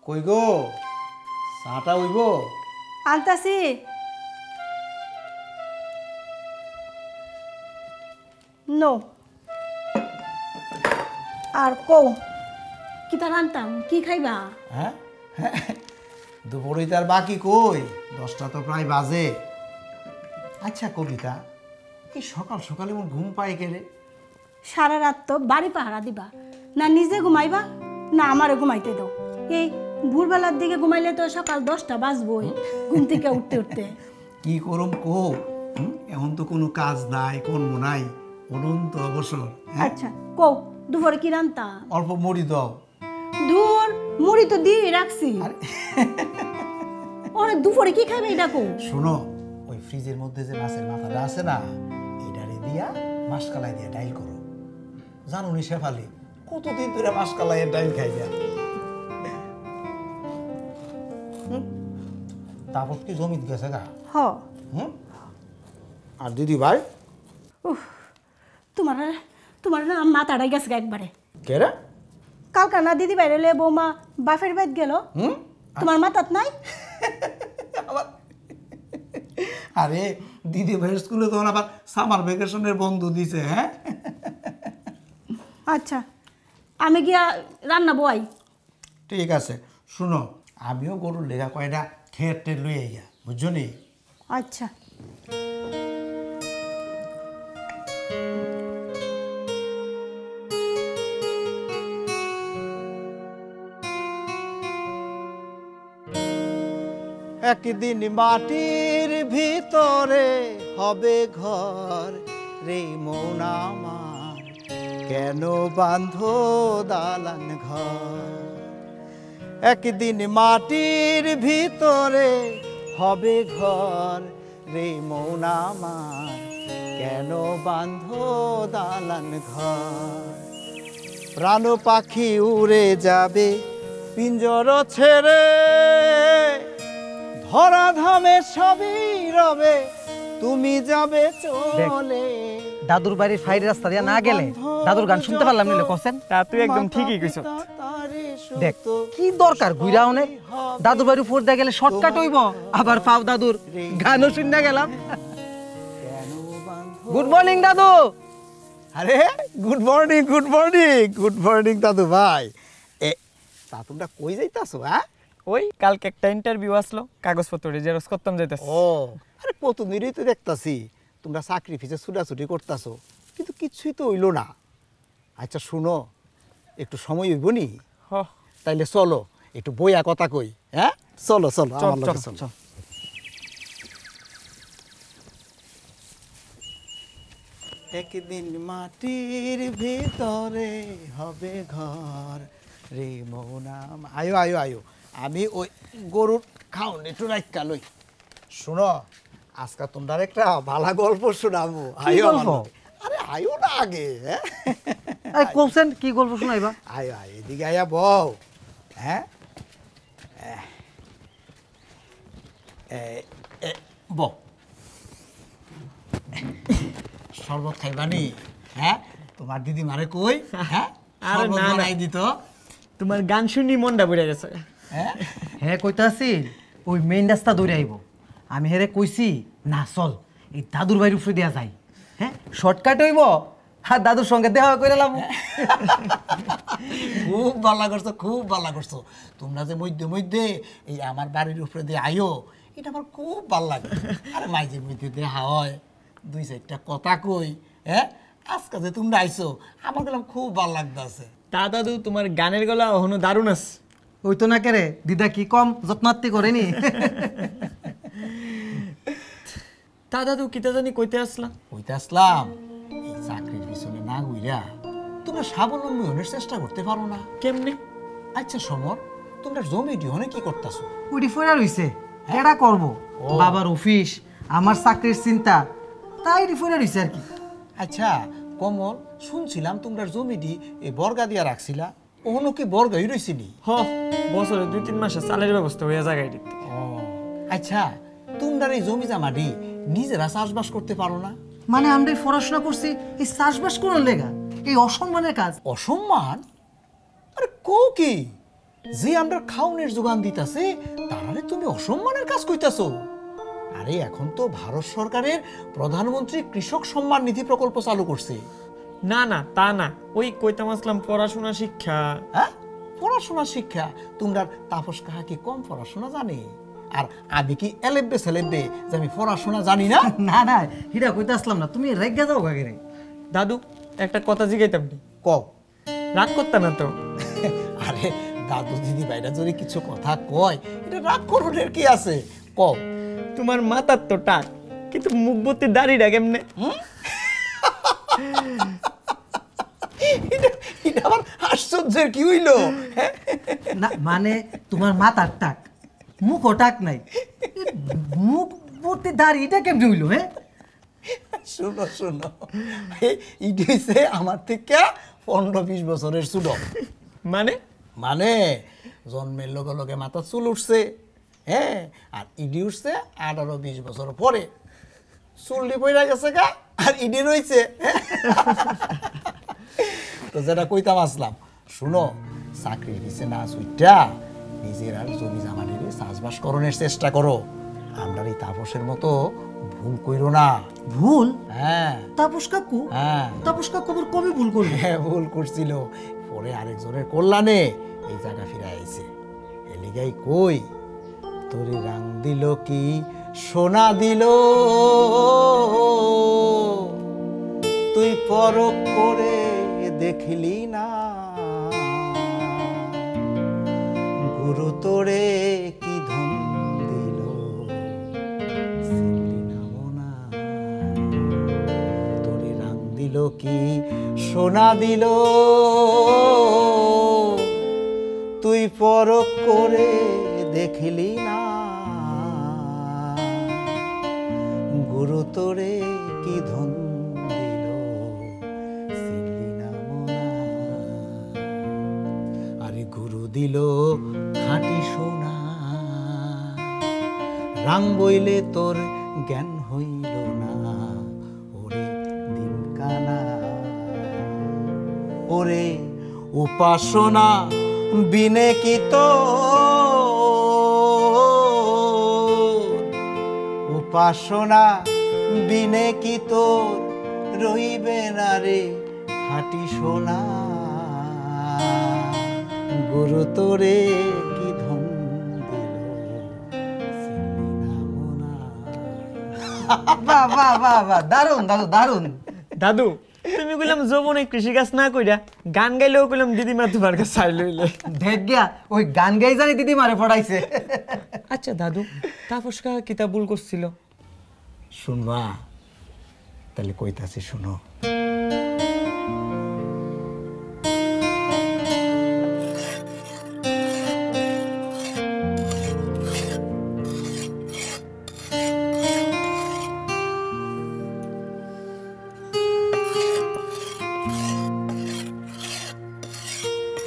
কই গো চাটা হইব? আনতাছি। নো আর কও কিতা রান্তাম, কি খাইবা? হ্যাঁ দুপুরে তার বাকি কই, 10টা তো প্রায় বাজে। আচ্ছা কবিতা, এই সকাল সকালে আমার ঘুম পায় কেড়ে? সারা রাত তো বাড়ি পাহারা দিবা, না নিজে ঘুমাইবা না আমারে ঘুমাইতে দাও। এই ভোরবেলার দিকে ঘুমাইলে তো সকাল 10টা বাজবই ঘুম থেকে উঠতে উঠতে। কি করম কো, এখন তো কোনো কাজ নাই, কর্ম নাই, অনন্ত অবসর। আচ্ছা কও দুপুরে কি রান্তা? অল্প মুড়ি দাও। দূর মুড়ি তো দিয়ে রাখছি। ওরে দুপুরে কি খাবে এটা কো? শোনো, ওই ফ্রিজের মধ্যে যে মাছের মাথাটা আছে না, এটারে দিয়া মাসকালাই দিয়া ডাইল করো। জানো নি শেফালি, কতদিন ধরে মাসকালাইয়ের ডাইল খাই যা। তারপর কি জমিত গেছে গা? হ। আর দিদি ভাই? তোমার তোমার না মাথাটাই গেছে একবারে। কে রে? কালকা না দিদি বাইরে বৌমা বাপের বাড়ি গেল, তোমার মাথাত নাই? আরে দিদি ভাইয়ের স্কুলে তখন আবার সামার ভ্যাকেশনের বন্ধু দিছে। হ্যাঁ আচ্ছা আমি গিয়া রান্না বই। ঠিক আছে, শুনো আমিও গরুর লেগা কয়টা খেয়ে টের লইয়া গিয়া, বুঝছো নি? আচ্ছা একদিন মাটির ভিতরে হবে ঘর রে মন আমার, কেন বাঁধো দালান ঘর? একদিন মাটির ভিতরে হবে ঘর রে মন আমার, কেন বাঁধো দালান ঘর? প্রাণ পাখি উড়ে যাবে পিঞ্জর ছেড়ে, ধরা ধামে সবই রবে, তুমি যাবে চলে। দাদুর বাড়ির ফাইর রাস্তা দিয়া না গেলে দাদুর গান শুনতে পারলাম নিলে কোসেন। তা তুই একদম ঠিকই কইছ। দেখ কি দরকার ঘুরা অনেক, দাদুর বাড়ির উপর দিয়ে গেলে শর্টকাট হইব, আবার পাও দাদুর গানও শুনতে গেলাম। গুড মর্নিং দাদু। আরে good morning, good morning, good morning দাদু ভাই। এ তা তোমরা কই যাইতাছো? হ্যাঁ ওই কালকে একটা ইন্টারভিউ আসলো, কাগজপত্র জেরক্স করতাম যাইতাছি। ও আরে প্রতিদিনই তো দেখতাছি তোমরা চাকরি ফিসে ছুটাছুটি করতাছো, কিন্তু কিছুই তো হইলো না। আচ্ছা শুনো, একটু সময় হইব নি? হ তাইলে চলো একটু বইয়া কথা কই। হ্যাঁ চলো চলো আমার লগে চলো। একদিন মাটির ভিতরে হবে ঘর রে মৌনাম। আয়ো আয়ো আয়ো, আমি ওই গরুর খাওন একটু রাখা লই। শুনো আজকে তোমরা একটা ভালো গল্প শোনাবো। আয়ো আমার লগে। আরে আয়ো না আগে। এই কোসেন কি গল্প শোনাইবা? আয়ো আয় এদিকে আয়া বউ। হ্যাঁ বউ শরবত খাইবানি? হ্যাঁ তোমার দিদি মারে কই। হ্যাঁ আরে না না দিত। তোমার গান শুনি মনটা পড়ে গেছে। হ্যাঁ হ্যাঁ কইতাছি ওই মেইন রাস্তা ধরে আইব। আমি হেরে কইছি না চল এই দাদুর বাড়ির উপরে দেয়া যায়। হ্যাঁ শর্টকাট হইব, আর দাদুর সঙ্গে দেখা করে এলাম। খুব ভালো করছো, খুব ভালো করছো। তোমরা যে মধ্যে মধ্যে এই আমার বাড়ির উপরে দিয়ে আয়ো, এটা আমার খুব ভালো লাগে। আরে মাঝে মধ্যে দেখা হয়, 2-4টা কথা কই। হ্যাঁ আজকে যে তোমরা আইছো আমার গেলাম খুব ভালো লাগতেছে। তা দাদু তোমার গানের গলা এখনো দারুণ আছে। ওই তো না কেরে দিদা কি কম যত্নার্থী করেনি। তা দাদু কিতা জানি কইতে আসলাম? কইতে আসলাম এই চাকরির পিছনে না ঘুইরা তোমরা স্বাবলম্বী হওয়ার চেষ্টা করতে পারো না? কেমনে? আচ্ছা সমর, তোমরা জমি ডিহনে কি করতেছো? ওইটি ফেরা রইছে, কেডা করব? বাবার অফিস, আমার চাকরির চিন্তা, তাই ফেরা রইছে আর কি। আচ্ছা কমল, শুনছিলাম তোমরা জমিটি এই বর্গা দিয়া রাখছিলা, ওহনো কি বর্গাই রইছিনি? হ বছরে 2-3 মাসে চালের ব্যবস্থা হইয়া জায়গায় দিতে। আচ্ছা তোমরা এই জমি জামাটি নিজেরা চাষবাস করতে পারো না? মানে আমরা পড়াশোনা করছি এই চাষবাস করার লেগা, এই অসম্মানের কাজ। অসম্মান? আরে কও কি? যে আমরা খাওনের যোগান দিতাছে তারারে তুমি অসম্মানের কাজ কইতাছো। আরে এখন তো ভারত সরকারের প্রধানমন্ত্রী কৃষক সম্মান নিধি প্রকল্প চালু করছে। না না তা না, ওই কইতাম আসলাম পড়াশোনা শিক্ষা। হ্যাঁ, পড়াশোনা শিক্ষা। তোমরা তাপস কাহা কি কম পড়াশোনা জানে? আর আমি কি এলেব্বে সেলেব্বে যে আমি পড়াশোনা জানি না? না না হিরা কইতে আসলাম না, তুমি রেগে যাও গাগে। দাদু একটা কথা জিগাইতাম নি, কও। রাগ করতাম না তো? আরে দাদু দিদি ভাইরা যদি কিছু কথা কয় এটা রাগ করণের কি আছে, কও। তোমার মাথার তো টাক, কিন্তু মুখ ভর্তি দাড়িটা কেমনে? এটা আবার আশ্চর্যের কি হইলো? না মানে তোমার মাথার টাক, মুখও টাক নাই, মুখ ভর্তি দাড়ি, এটা কেমনে হইলো? হ্যাঁ শুনো শুনো, ইডি হইছে আমার থেকে 15-20 বছরের ছোট। মানে মানে জন্মের লগে লগে মাথা চুল উঠছে, হ্যাঁ, আর ইডি উঠছে 18-20 বছর পরে। চুলটি পইরা গেছে গা, আর ইডি রয়েছে। তো যেটা কইতাম আসলাম, শুনো, চাকরি দিছে না সুইটা নিজের আর জমি জামানির চাষবাস করণের চেষ্টা করো। আমরা এই তাপসের মতো ভুল কইরো না। ভুল? হ্যাঁ তাপস কাকু? হ্যাঁ তাপস কাকু আবার কবে ভুল করলো? হ্যাঁ, ভুল করছিল, পরে আরেকজনের কল্যাণে এই জায়গা ফিরে আইছে। এলিগাই কই, তোরে রাং দিল কি সোনা দিল, তুই পরখ করে দেখলি না, গুরু তোরে কি ধন দিল, চিনলি না মোনা। তোরে রাং দিল কি সোনা দিল, তুই পরখ করে দেখলি না, গুরু তোরে কি ধন দিল, চিনলি না মোনা। আরে গুরু দিল খাঁটি সোনা, রাং বইলে তোর জ্ঞান হইল না, ওরে দিন কানা। ওরে উপাসনা বিনে কি তো, উপাসনা বিনে কি তোর রইবে না রে খাঁটি সোনা, গুরু তোরে কি ধন দিল, চিনলি না মোনা। বাহ বাহ বাহ বাহ, দারুন দাদু দারুন। দাদু তুমি কইলাম যৌবনে কৃষিকাজ না কইরা গান গাইলেও কইলাম দিদিমা তোমার কাছে চাই লইলে। দেখ গিয়া ওই গান গাই জানি দিদি মারে পড়াইছে। আচ্ছা দাদু, তাপস কাকা কিতাব ভুল করছিল? শুনবা তাহলে কইতাছি, শুনো।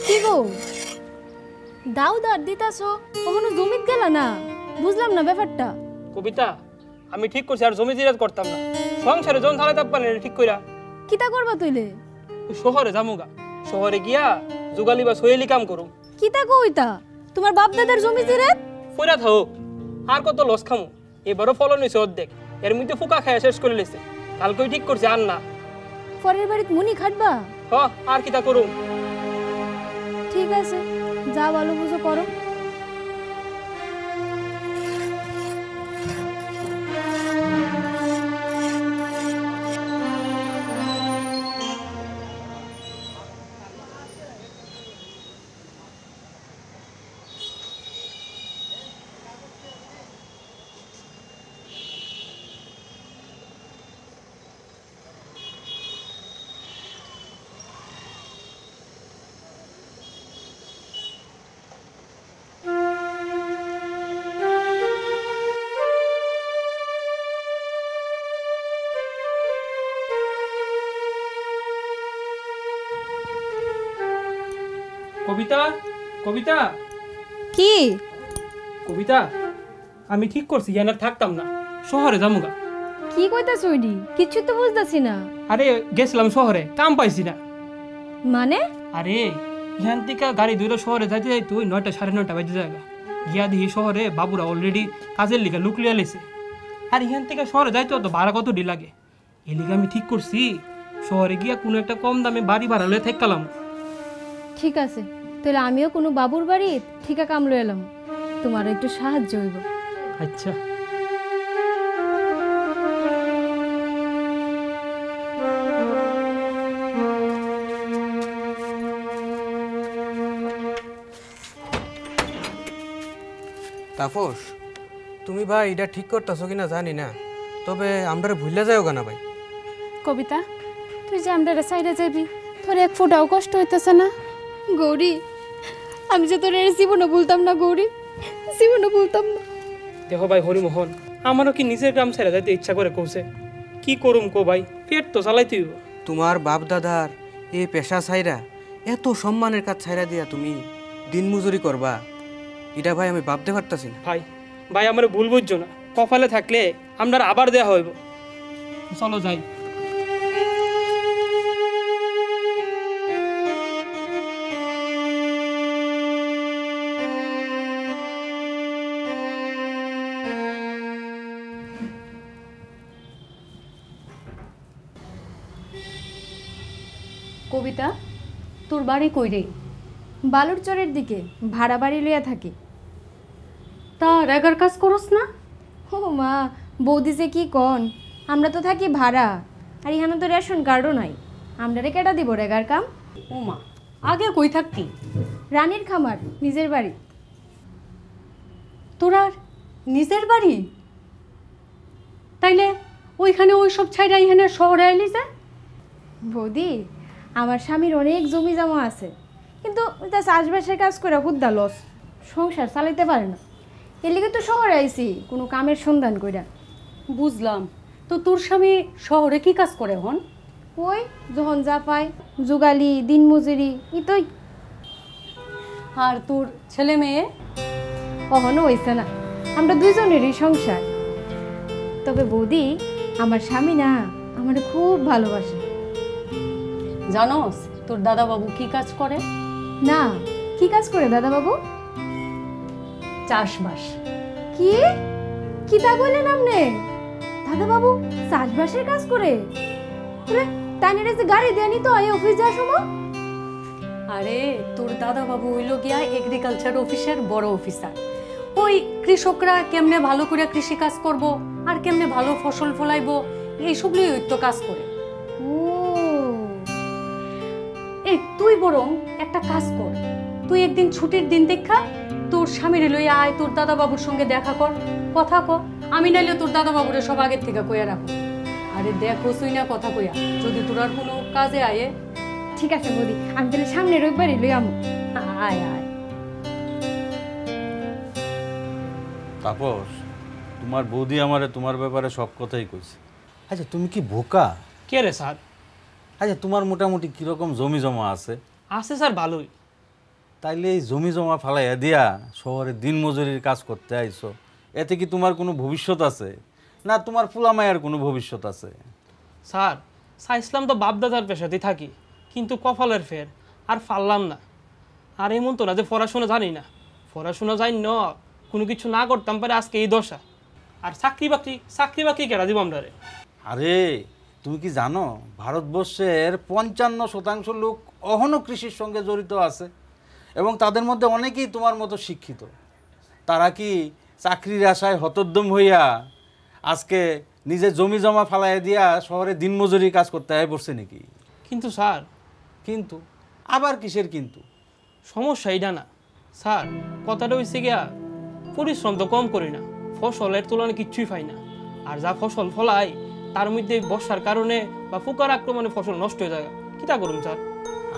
কি গো দাও দাঁড় দিতাছো, কখনো জমিত গেল না? বুঝলাম না ব্যাপারটা। কবিতা, আমি ঠিক করছি আর জমি জিরাত করতাম না, সংসারে জন থালা তাপ্পানে ঠিক কইরা কিতা করবা তুইলে? ওই শহরে যামুগা, শহরে গিয়া যুগালি বা সোয়েলি কাম করুম। কিতা কইতা? তোমার বাপ দাদার জমি জিরাত? ফইরা থাও, আর কত লস খামু, এবারও ফলন হয়েছে অর্ধেক, এর মধ্যে ফুকা খায় শেষ করে লেছে। কালকেই ঠিক করছি আর না। পরের বাড়িতে মুনি খাটবা? হ, আর কিতা করুম। ঠিক আছে, যা ভালো বুঝো করো। কবিতা, কবিতা, কি কবিতা, আমি ঠিক করছি ইয়ান আর থাকতাম না, শহরে যামুগা। কি কইতাছ ওইডি? কিচ্ছু তো বুঝতাছি না। আরে গেছিলাম শহরে, কাম পাইছি না। মানে? আরে এখান থেকে গাড়ি দুইটা শহরে যাইতে যাইতে ওই 9টা 9:30 বাজে জায়গা গিয়া দেখি শহরে বাবুরা অলরেডি কাজের লিগা লুক লিয়া লেছে। আর এখান থেকে শহরে যাইতে অত ভাড়া কত ডি লাগে, এই লিগে আমি ঠিক করছি শহরে গিয়া কোনো একটা কম দামে বাড়ি ভাড়া লয়ে থাকলাম। ঠিক আছে, তাহলে আমিও কোনো বাবুর বাড়ি ঠিকা কাম লয়ে এলাম, তোমার একটু সাহায্য হইব। আচ্ছা তাপস, তুমি ভাই এটা ঠিক করতেছো কিনা জানি না, তবে আমরা ভুলে যাও কেনা ভাই। কবিতা, তুই যে আমরা সাইডে যাবি, তোর এক ফোঁটাও কষ্ট হইতেছে না? গৌরী, আমি যে তোর জীবনে বলতাম না গৌরী, জীবনে বলতাম না। দেখো ভাই হরিমোহন, আমারও কি নিজের গ্রাম ছেড়ে যাইতে ইচ্ছা করে কৌছে, কি করুম কো ভাই, পেট তো চালাইতে হইব। তোমার বাপ দাদার এই পেশা ছাইরা, এত সম্মানের কাজ ছাইরা দিয়া তুমি দিন মজুরি করবা, এটা ভাই আমি ভাবতে পারতাছি না। ভাই ভাই আমার ভুল বুঝছো না, কপালে থাকলে আমরা আবার দেয়া হইব। চলো যাই। কবিতা, তোর বাড়ি কই রে? বালুর চরের দিকে ভাড়া বাড়ি লইয়া থাকি। তা রেগার কাজ করস না? ও মা, বৌদি যে কি কন, আমরা তো থাকি ভাড়া, আর এখানে তো রেশন কার্ডও নাই, আমরা রে কেটা দিব রেগার কাম? ও মা, আগে কই থাকতি? রানীর খামার, নিজের বাড়ি। তোর আর নিজের বাড়ি? তাইলে ওইখানে ওই সব ছাইরা এখানে শহরে আইলি যে? বৌদি, আমার স্বামীর অনেক জমি জমা আছে, কিন্তু তা চাষবাসের কাজ করে হুদ্দা লস, সংসার চালাইতে পারে না, এর লিগে তো শহরে আইছি কোনো কামের সন্ধান কইরা। বুঝলাম। তো তোর স্বামী শহরে কি কাজ করে হন? ওই যখন যা পায়, জুগালি, দিনমজুরি, ইতই। আর তোর ছেলে মেয়ে? কখনো হইছে না, আমরা দুইজনেরই সংসার। তবে বৌদি, আমার স্বামী না আমার খুব ভালোবাসে। জানোস তোর দাদা বাবু কি কাজ করে? না, কি কাজ করে দাদা বাবু? চাষবাস। কি কি তা কইলেন আপনি? দাদা বাবু চাষবাসের কাজ করে? তাই না যে গাড়ি দেয়নি তো এই অফিস যাওয়ার সময়? আরে তোর দাদা বাবু হইল গিয়া এগ্রিকালচার অফিসের বড় অফিসার। ওই কৃষকরা কেমনে ভালো করে কৃষি কাজ করব আর কেমনে ভালো ফসল ফলাইবো এইসব নিয়ে তো কাজ করে। ও, এই তুই বরং একটা কাজ কর, তুই একদিন ছুটির দিন দেখা তোর স্বামীর লইয়া আয়, তোর দাদা বাবুর সঙ্গে দেখা কর, কথা কর। আমি নাইলে তোর দাদা বাবুরে সব আগের থেকে কইয়া রাখো। আরে দেখো শুই না কথা কইয়া, যদি তোর আর কোনো কাজে আয়ে। ঠিক আছে বৌদি, আমি তাহলে সামনে রবিবারই লই আমু। আয় আয়। তাপস, তোমার বৌদি আমারে তোমার ব্যাপারে সব কথাই কইছে। আচ্ছা তুমি কি বোকা? কে রে স্যার? আচ্ছা তোমার মোটামুটি কিরকম জমি জমা আছে? আছে স্যার, ভালোই। তাইলে এই জমি জমা ফালাইয়া দিয়া শহরে দিন মজুরির কাজ করতে আইছো, এতে কি তোমার কোনো ভবিষ্যৎ আছে? না তোমার ফুলামায়ের কোনো ভবিষ্যৎ আছে? স্যার, চাইছিলাম তো বাপদাদার পেশাতেই থাকি, কিন্তু কপালের ফের আর পারলাম না। আর এমন তো না যে পড়াশোনা জানি না, পড়াশোনা জানি না, কোনো কিছু না করতাম পারে আজকে এই দশা। আর চাকরি বাকরি কেনা দিব আমরা রে? আরে তুমি কি জানো ভারতবর্ষের 55% লোক অহনো কৃষির সঙ্গে জড়িত আছে, এবং তাদের মধ্যে অনেকেই তোমার মতো শিক্ষিত। তারা কি চাকরির আশায় হতোদ্যম হইয়া আজকে নিজের জমি জমা ফালাইয়া দিয়া শহরে দিনমজুরি কাজ করতে আয় পড়ছে নাকি? কিন্তু স্যার, কিন্তু আবার কিসের কিন্তু? সমস্যা এইটা না স্যার, কথাটা হয়েছে গিয়া পরিশ্রম তো কম করি না, ফসলের তুলনায় কিচ্ছুই পাই না। আর যা ফসল ফলাই তার মধ্যে বর্ষার কারণে বা পোকার আক্রমণে ফসল নষ্ট হয়ে যায়, কিটা করুন স্যার?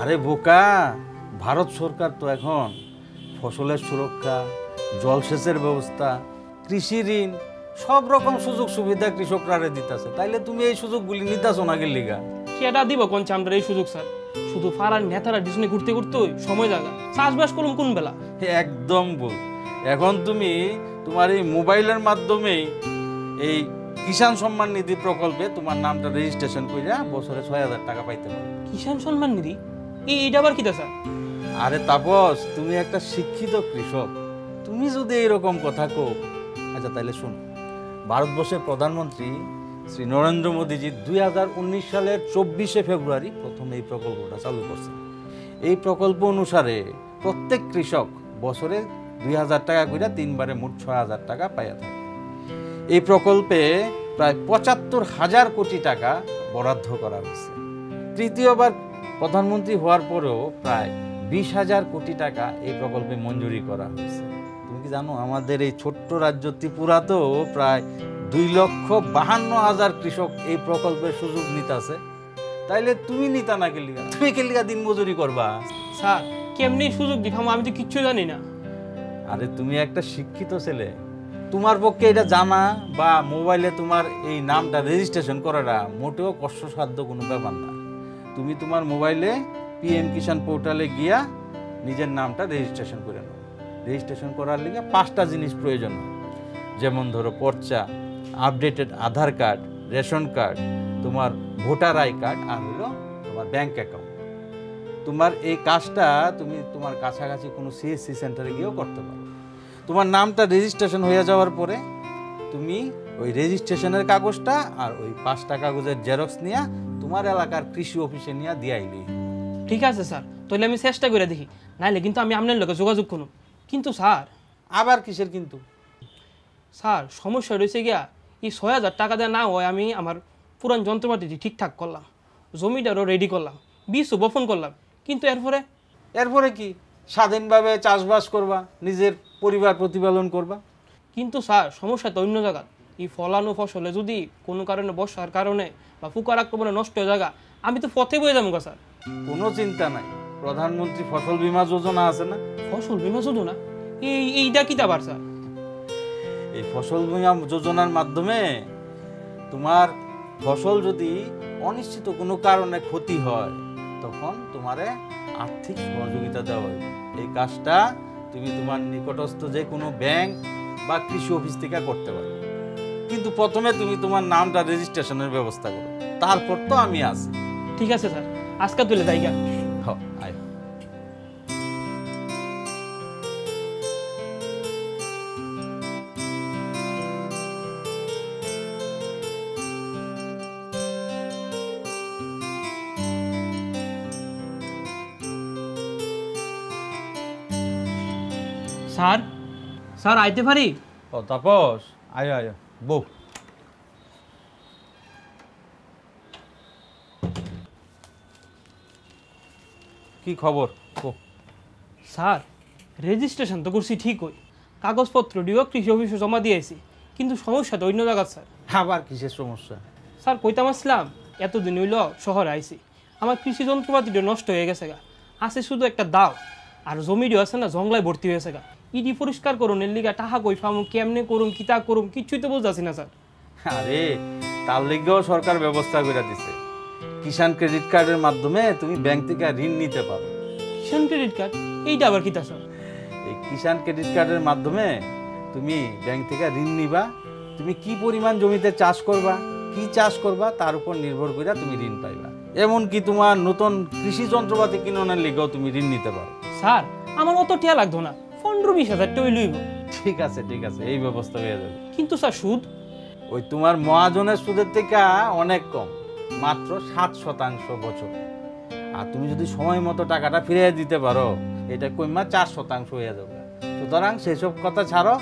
আরে বোকা, ভারত সরকার তো এখন ফসলের সুরক্ষা, জলসেচের ব্যবস্থা, কৃষি ঋণ সব রকম সুযোগ সুবিধা কৃষকরা দিতেছে। তাইলে তুমি এই সুযোগগুলি নিতেছো না গেলিগা? কেটা দিব কোন আমরা এই সুযোগ স্যার? শুধু ফারার নেতারা ডিসনে ঘুরতে ঘুরতে সময় জায়গা, চাষবাস করুন কোন বেলা? একদম ভুল। এখন তুমি তোমার এই মোবাইলের মাধ্যমে এই কিষাণ সম্মান নিধি প্রকল্পে তোমার নামটা রেজিস্ট্রেশন কইরা বছরে ৬,০০০ টাকা পাইতে পারো। কিষাণ সম্মান নিধি? এইটা আবার কিটা স্যার? আরে তাপস, তুমি একটা শিক্ষিত কৃষক, তুমি যদি এইরকম কথা কো, আচ্ছা তাহলে শোনো, ভারতবর্ষের প্রধানমন্ত্রী শ্রী নরেন্দ্র মোদীজি 2019 সালের 24শে ফেব্রুয়ারি প্রথম এই প্রকল্পটা চালু করছেন। এই প্রকল্প অনুসারে প্রত্যেক কৃষক বছরে 2000 টাকা করে 3 বারে মোট 6000 টাকা পাইয়া থাকে। এই প্রকল্পে প্রায় 75,000 কোটি টাকা বরাদ্দ করা হয়েছে। তৃতীয়বার প্রধানমন্ত্রী হওয়ার পরেও প্রায় 20,000 কোটি টাকা এই প্রকল্পে মঞ্জুরি করা হয়েছে। তুমি কি জানো আমাদের এই ছোট্ট রাজ্য ত্রিপুরাতেও প্রায় 2,52,000 কৃষক এই প্রকল্পের সুযোগ নিতেছে। তাইলে তুমি নিতা না কেলিগা? তুমি কেলিগা দিন মজুরি করবা? স্যার কেমনি সুযোগ দিতাম আমি তো কিচ্ছু জানি না। আরে তুমি একটা শিক্ষিত ছেলে, তোমার পক্ষে এটা জানা বা মোবাইলে তোমার এই নামটা রেজিস্ট্রেশন করাটা মোটেও কষ্টসাধ্য কোনো ব্যাপার না। তুমি তোমার মোবাইলে পিএম কিষাণ পোর্টালে গিয়া নিজের নামটা রেজিস্ট্রেশন করে নাও। রেজিস্ট্রেশন করার লিগে 5টা জিনিস প্রয়োজন, যেমন ধরো পর্চা, আপডেটেড আধার কার্ড, রেশন কার্ড, তোমার ভোটার আই কার্ড, আর হলো তোমার ব্যাংক অ্যাকাউন্ট। তোমার এই কাজটা তুমি তোমার কাছাকাছি কোনো সিএসসি সেন্টারে গিয়েও করতে পারো। তোমার নামটা রেজিস্ট্রেশন হয়ে যাওয়ার পরে তুমি ওই রেজিস্ট্রেশনের কাগজটা আর ওই 5টা কাগজের জেরক্স নিয়ে তোমার এলাকার কৃষি অফিসে নিয়ে দিয়াইলি। ঠিক আছে স্যার, তাহলে আমি চেষ্টা করে দেখি, নাইলে কিন্তু আমি আপনার লোকে যোগাযোগ করুন। কিন্তু স্যার, আবার কিসের কিন্তু? স্যার সমস্যা রয়েছে গিয়া, এই 6,000 টাকা দেওয়া না হয় আমি আমার পুরান যন্ত্রপাতিটি ঠিকঠাক করলাম, জমিটারও রেডি করলাম, বীজও বপন করলাম, কিন্তু এরপরে কি স্বাধীনভাবে চাষবাস করবা, নিজের পরিবার প্রতিপালন করবা। কিন্তু স্যার সমস্যা তো অন্য জায়গা। এই ফলানো ফসলে যদি কোনো কারণে বর্ষার কারণে বা পোকার আক্রমণে নষ্ট হয়ে জায়গা, আমি তো পথে বয়ে যাবো স্যার। কোনো চিন্তা নাই, প্রধানমন্ত্রী ফসল বীমা যোজনা আছে না? ফসল বীমা যোজনা? এইটা কি আবার স্যার? এই ফসল বীমা যোজনার মাধ্যমে তোমার ফসল যদি অনিশ্চিত কোনো কারণে ক্ষতি হয়, তখন তোমারে আর্থিক সহযোগিতা দেওয়া হবে। এই কাজটা তুমি তোমার নিকটস্থ যে কোনো ব্যাংক বা কৃষি অফিস থেকে করতে পারো, কিন্তু প্রথমে তুমি তোমার নামটা রেজিস্ট্রেশনের ব্যবস্থা করো, তারপর তো আমি আছি। ঠিক আছে স্যার, আজকে তুলে যাইগা। আয়। স্যার, স্যার আইতে পারি? ও তাপস, আয় আয়, বউ। কি খবর? স্যার রেজিস্ট্রেশন তো করছি ঠিকই, কাগজপত্র দিয়েও কৃষি অফিসে জমা দিয়েছি, কিন্তু সমস্যা তো অন্য জায়গা স্যার। আবার কিসের সমস্যা? স্যার কইতাম আসলাম, এতদিন হইল শহরে আইছি, আমার কৃষি যন্ত্রপাতিটা নষ্ট হয়ে গেছে গা, আছে শুধু একটা দাও, আর জমিটিও আছে না জঙ্গলায় ভর্তি হয়েছে গা। ইডি পরিষ্কার করুন, এর লিগা টাকা কই ফামু, কেমনে করুম, কিতা করুম, কিছুই তো বুঝতেছি না স্যার। আরে তার লেগেও সরকার ব্যবস্থা করে দিছে, কিষাণ ক্রেডিট কার্ডের মাধ্যমে তুমি ব্যাংক থেকে ঋণ নিতে পারো। কিষাণ ক্রেডিট কার্ড? এইটা আবার কিতা স্যার? এই কিষাণ ক্রেডিট কার্ডের মাধ্যমে তুমি ব্যাংক থেকে ঋণ নিবা, তুমি কি পরিমাণ জমিতে চাষ করবা, কি চাষ করবা তার উপর নির্ভর করে তুমি ঋণ পাইবা। এমনকি তোমার নতুন কৃষি যন্ত্রপাতি কিনানোর লেগেও তুমি ঋণ নিতে পারো। স্যার আমার অত টিয়া লাগতো না, 15-20 হাজার টাকা লইব। ঠিক আছে ঠিক আছে, এই ব্যবস্থা হয়ে যাবে। কিন্তু স্যার সুদ? ওই তোমার মহাজনের সুদের থেকে অনেক কম, মাত্র 7% বছর। আর তুমি যদি সময় মতো টাকাটা ফিরিয়ে দিতে পারো, এটা কইমা 4% হয়ে যাবে। সুতরাং সেসব কথা ছাড়ো,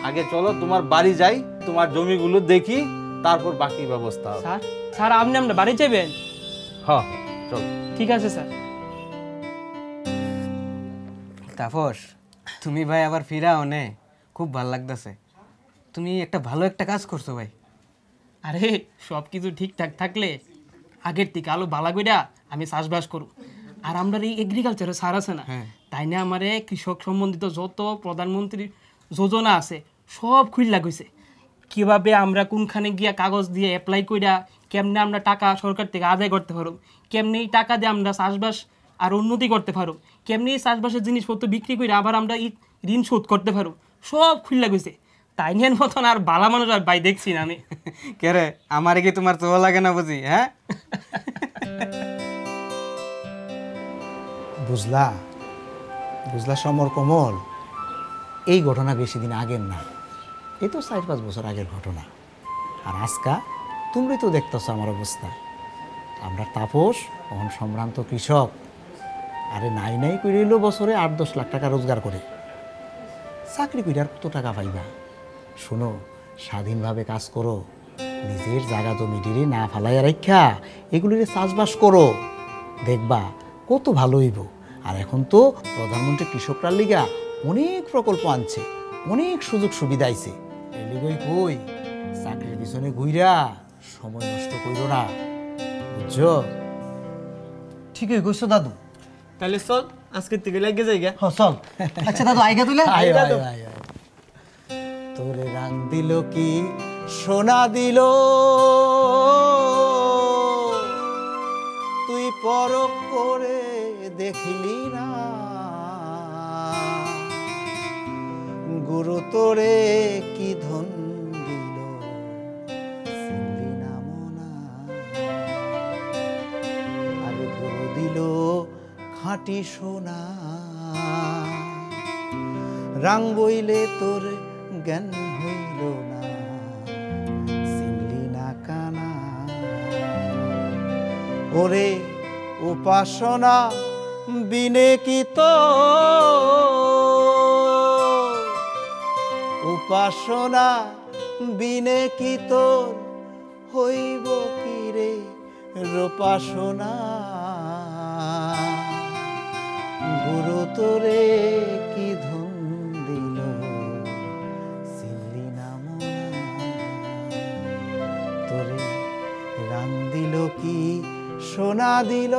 আগে চলো তোমার বাড়ি যাই, তোমার জমিগুলো দেখি, তারপর বাকি ব্যবস্থা হবে। স্যার, স্যার আপনি আমরা বাড়ি যাবেন? হ্যাঁ চলো। ঠিক আছে স্যার। তাপস, তুমি ভাই আবার ফিরা অনে, খুব ভাল লাগতেছে। তুমি একটা ভালো একটা কাজ করছো ভাই। আরে সব কিছু ঠিকঠাক থাকলে আগের থেকে আলো বালা কইরা আমি চাষবাস করব। আর আমরা এই এগ্রিকালচারে সার আছে না, তাই না আমারে কৃষক সম্বন্ধিত যত প্রধানমন্ত্রীর যোজনা আছে সব খুললা গেছে। কীভাবে আমরা কোনখানে গিয়া কাগজ দিয়ে অ্যাপ্লাই কইরা কেমনে আমরা টাকা সরকার থেকে আদায় করতে পারো, কেমনে এই টাকা দিয়ে আমরা চাষবাস আর উন্নতি করতে পারো, কেমনে এই চাষবাসের জিনিসপত্র বিক্রি করে আবার আমরা এই ঋণ শোধ করতে পারো, সব খুললা গেছে। তাই নিয়ে মতন আর বালা মানুষ আর ভাই দেখছি না আমি। কে রে, আমার কি তোমার তো লাগে না বুঝি? হ্যাঁ বুঝলা, বুঝলা সমর কমল, এই ঘটনা বেশি দিন আগের না, এই তো 4-5 বছর আগের ঘটনা। আর আজকা তুমি তো দেখতেছ আমার অবস্থা। আমরা তাপস অহন সম্ভ্রান্ত কৃষক, আরে নাই নাই করে হইলেও বছরে 8-10 লাখ টাকা রোজগার করে। চাকরি করে আর কত টাকা পাইবা? শোনো, স্বাধীনভাবে কাজ করো, নিজের জায়গা জমি ডিরে না ফালাইয়া রাখা এগুলিরে চাষবাস করো, দেখবা কত ভালো হইব। আর এখন তো প্রধানমন্ত্রী কৃষকরার লিগা অনেক প্রকল্প আনছে, অনেক সুযোগ সুবিধা আইছে। এই লিগই কই, চাকরির পিছনে ঘুইরা সময় নষ্ট কইরো না, বুঝছো? ঠিকই কইছো দাদু। তাহলে চল আজকের থেকে লাগে যাই গা। হ চল। আচ্ছা দাদু আইগা তুলে আয় আয় আয় আয়। তোরে রাং দিল কি সোনা দিল, তুই পরখ করে দেখলি না, গুরু তোরে কি ধন দিল, চিনলি না মোনা। আরে গুরু দিল খাঁটি সোনা, রাং বইলে তোর জ্ঞান হইল না, চিনলি না কানা। ওরে উপাসনা বিনে কি তো, উপাসনা বিনে কি তোর হইব কি রে রূপাসনা। গুরু তোরে কি ধন দিল, চিনলি না মোনা। তোরে রাং দিল কি সোনা দিল।